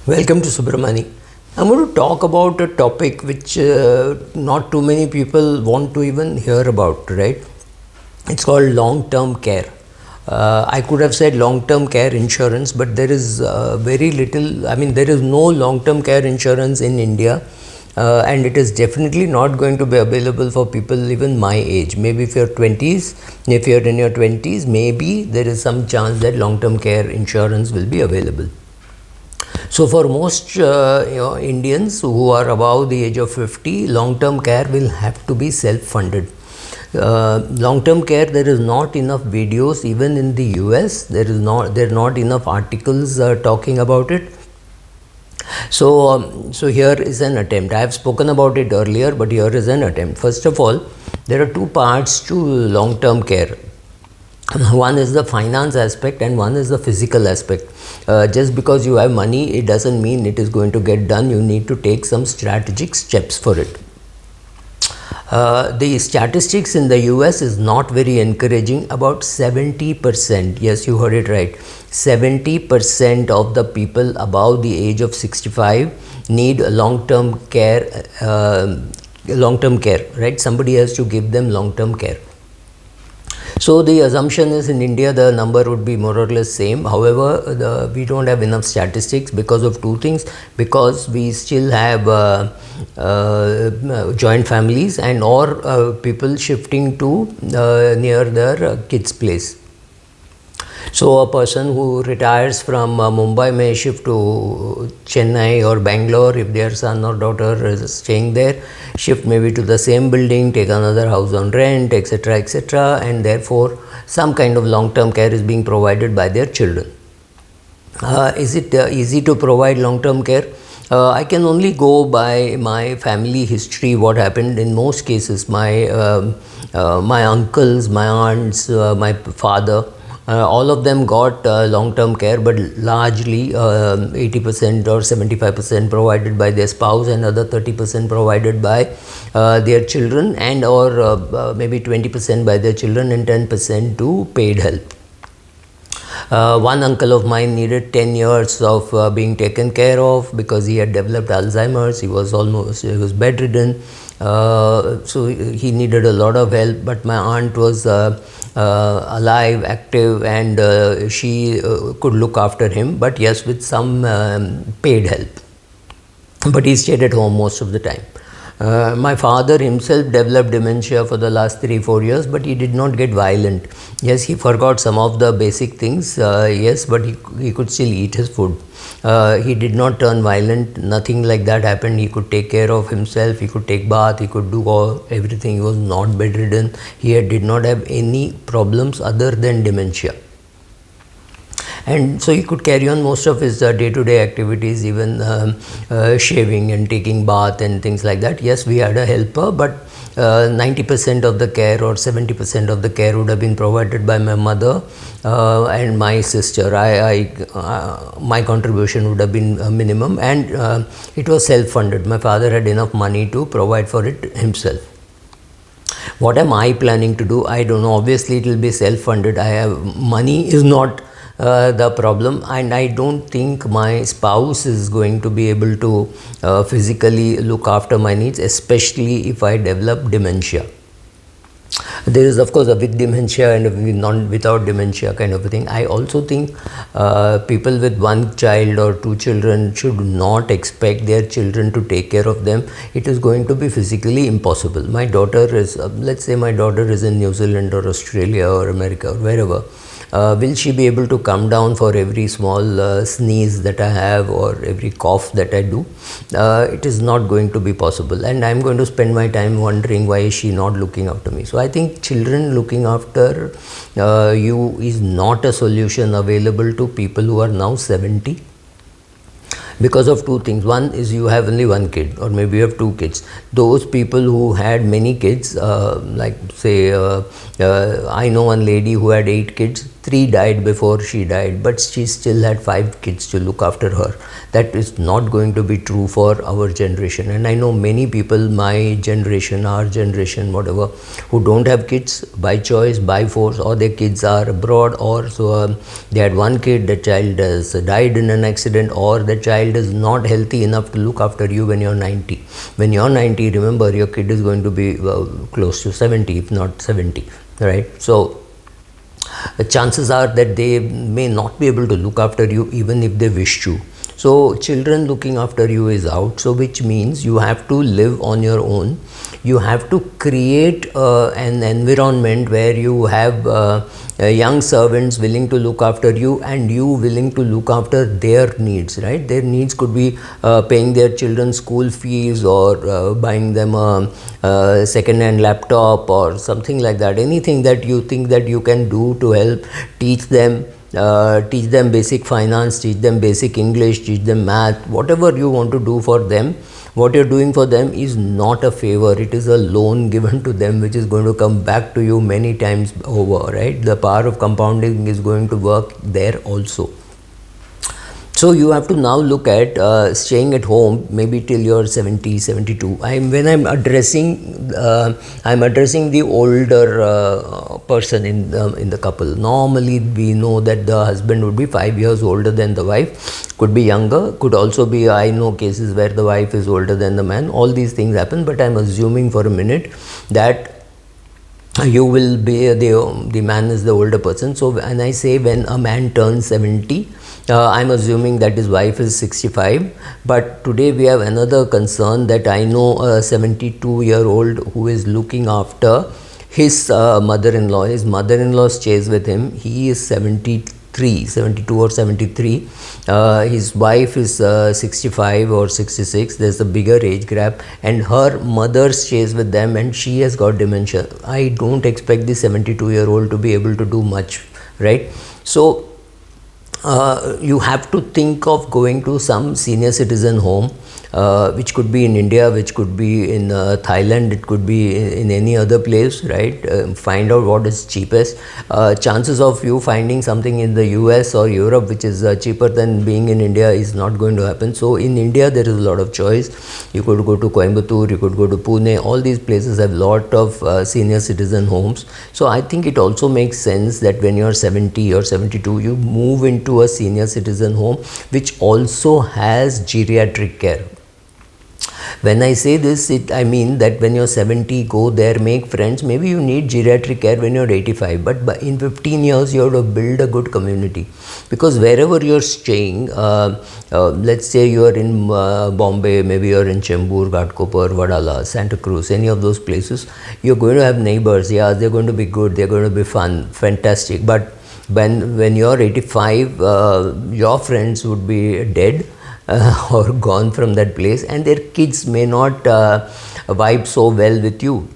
Welcome to Subramani. I'm going to talk about a topic which not too many people want to even hear about, right? It's called long-term care. I could have said long-term care insurance, but there is very little, there is no long-term care insurance in India. And it is definitely not going to be available for people even my age. Maybe if you're if you're in your 20s, maybe there is some chance that long-term care insurance will be available. So for most Indians who are above the age of 50, long-term care will have to be self-funded. Long-term care, there is not enough videos even in the US. There are not enough articles talking about it. So here is an attempt. I have spoken about it earlier, but here is an attempt. First of all, there are two parts to long-term care. One is the finance aspect and one is the physical aspect. Just because you have money, it doesn't mean it is going to get done. You need to take some strategic steps for it. The statistics in the US is not very encouraging. About 70%, yes, you heard it right, 70% of the people above the age of 65 need long-term care, right? Somebody has to give them long-term care. So the assumption is in India the number would be more or less same. However, we don't have enough statistics because of two things. Because we still have joint families and or people shifting to near their kids' place. So a person who retires from Mumbai may shift to Chennai or Bangalore if their son or daughter is staying there, shift maybe to the same building, take another house on rent, etc., and therefore some kind of long-term care is being provided by their children. Is it easy to provide long-term care? I can only go by my family history, what happened in most cases. My uncles, my aunts, my father, all of them got long-term care, but largely 80% or 75% provided by their spouse and other 30% provided by their children, and or maybe 20% by their children and 10% to paid help. One uncle of mine needed 10 years of being taken care of because he had developed Alzheimer's. He was bedridden. So he needed a lot of help, but my aunt was alive, active, and she could look after him, but yes, with some paid help. But he stayed at home most of the time. My father himself developed dementia for the last 3-4 years, but he did not get violent. Yes, he forgot some of the basic things, yes, but he could still eat his food. He did not turn violent, nothing like that happened. He could take care of himself, he could take bath, he could do everything. He was not bedridden. He did not have any problems other than dementia. And so he could carry on most of his day-to-day activities, even shaving and taking bath and things like that. Yes, we had a helper, but 90% of the care or 70% of the care would have been provided by my mother and my sister. My contribution would have been minimum, and it was self-funded. My father had enough money to provide for it himself. What am I planning to do? I don't know. Obviously, it will be self-funded. Money is not the problem, and I don't think my spouse is going to be able to physically look after my needs, especially if I develop dementia. There is of course a with dementia and a without dementia kind of a thing. I also think people with one child or two children should not expect their children to take care of them. It is going to be physically impossible. My daughter is, let's say my daughter is in New Zealand or Australia or America or wherever. Will she be able to come down for every small sneeze that I have or every cough that I do? It is not going to be possible, and I am going to spend my time wondering why is she not looking after me. So I think children looking after you is not a solution available to people who are now 70. Because of two things. One is you have only one kid, or maybe you have two kids. Those people who had many kids, like say I know one lady who had 8 kids. three died before she died, but she still had 5 kids to look after her. That is not going to be true for our generation. And I know many people, my generation, our generation, whatever, who don't have kids by choice, by force, or their kids are abroad, or so they had one kid, the child has died in an accident, or the child is not healthy enough to look after you when you're 90. When you're 90, remember, your kid is going to be close to 70, if not 70, right? So the chances are that they may not be able to look after you even if they wish to. So children looking after you is out, so which means you have to live on your own. You have to create an environment where you have young servants willing to look after you, and you willing to look after their needs, right? Their needs could be paying their children's school fees, or buying them a second-hand laptop or something like that. Anything that you think that you can do to help teach them basic finance, teach them basic English, teach them math, whatever you want to do for them. What you're doing for them is not a favor, it is a loan given to them, which is going to come back to you many times over, right? The power of compounding is going to work there also. So you have to now look at staying at home maybe till you're 70, 72. When I'm addressing the older person in the couple. Normally we know that the husband would be 5 years older than the wife, could be younger, could also be, I know cases where the wife is older than the man. All these things happen, but I'm assuming for a minute that you will be the man is the older person. So when I say when a man turns 70, I'm assuming that his wife is 65. But today we have another concern, that I know a 72-year-old who is looking after his mother-in-law. His mother-in-law stays with him. He is 72 or 73. His wife is 65 or 66. There's a bigger age gap, and her mother stays with them, and she has got dementia. I don't expect the 72-year-old to be able to do much, right? So you have to think of going to some senior citizen home, which could be in India, which could be in Thailand, it could be in any other place, right? Find out what is cheapest. Chances of you finding something in the US or Europe which is cheaper than being in India is not going to happen. So in India there is a lot of choice. You could go to Coimbatore, you could go to Pune. All these places have lot of senior citizen homes. So I think it also makes sense that when you're 70 or 72, you move into a senior citizen home which also has geriatric care. When I say this, I mean that when you're 70, go there, make friends. Maybe you need geriatric care when you're 85, but in 15 years you have to build a good community, because wherever you're staying, let's say you're in Bombay, maybe you're in Chembur, Ghatkopar, Vadala, Santa Cruz, any of those places, you're going to have neighbors. Yeah, they're going to be good, they're going to be fun, fantastic. But when you're 85, your friends would be dead or gone from that place, and their kids may not vibe so well with you.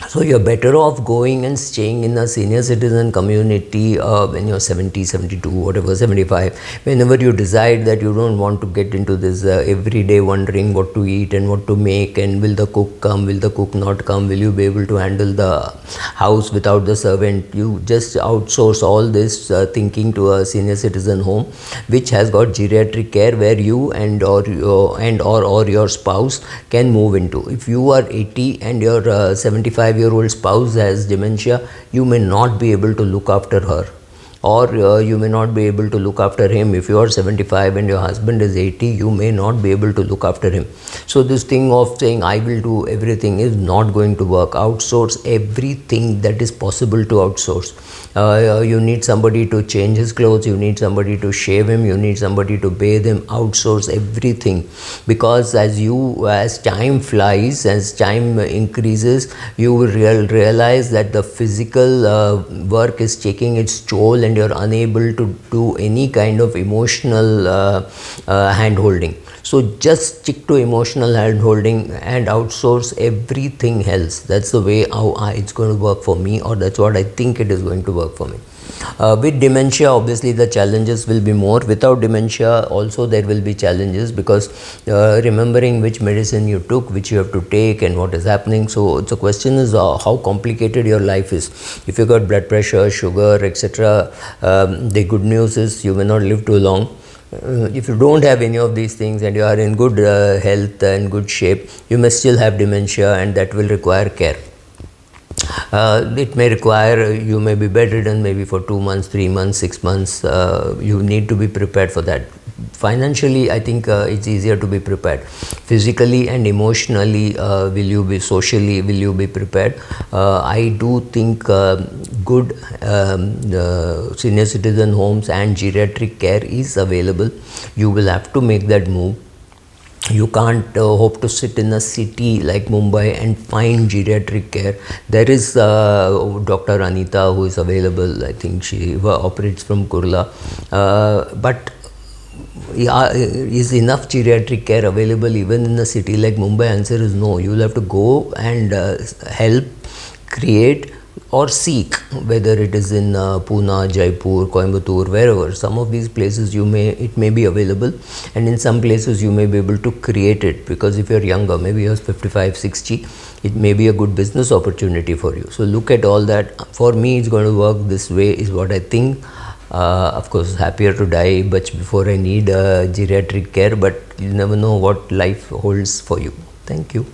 So you're better off going and staying in a senior citizen community when you're 70, 72, whatever, 75. Whenever you decide that you don't want to get into this everyday wondering what to eat and what to make, and will the cook come, will the cook not come, will you be able to handle the house without the servant, you just outsource all this thinking to a senior citizen home which has got geriatric care, where you and or your spouse can move into. If you are 80 and your 75-year-old spouse has dementia, you may not be able to look after her, or you may not be able to look after him. If you are 75 and your husband is 80, you may not be able to look after him. So this thing of saying I will do everything is not going to work. Outsource everything that is possible to outsource. You need somebody to change his clothes, you need somebody to shave him, you need somebody to bathe him. Outsource everything, because as time flies, as time increases, you will realize that the physical work is taking its toll, and you're unable to do any kind of emotional hand holding. So just stick to emotional hand holding and outsource everything else. That's the way how it's going to work for me, or that's what I think it is going to work for me. With dementia, obviously the challenges will be more. Without dementia also there will be challenges, because remembering which medicine you took, which you have to take, and what is happening. So the question is how complicated your life is. If you got blood pressure, sugar, etc., the good news is you may not live too long. If you don't have any of these things and you are in good health and good shape, you may still have dementia, and that will require care. It may require, you may be bedridden maybe for 2 months, 3 months, 6 months. You need to be prepared for that. Financially, I think it's easier to be prepared. Physically and emotionally, socially, will you be prepared? I do think good senior citizen homes and geriatric care is available. You will have to make that move. You can't hope to sit in a city like Mumbai and find geriatric care. There is Dr. Anita who is available. I think she operates from Kurla. But is enough geriatric care available even in a city like Mumbai? Answer is no. You will have to go and help create or seek, whether it is in Pune, Jaipur, Coimbatore, wherever. Some of these places it may be available, and in some places you may be able to create it, because if you're younger, maybe you're 55, 60, it may be a good business opportunity for you. So look at all that. For me, it's going to work this way, is what I think. Of course, happier to die much before I need geriatric care, but you never know what life holds for you. Thank you.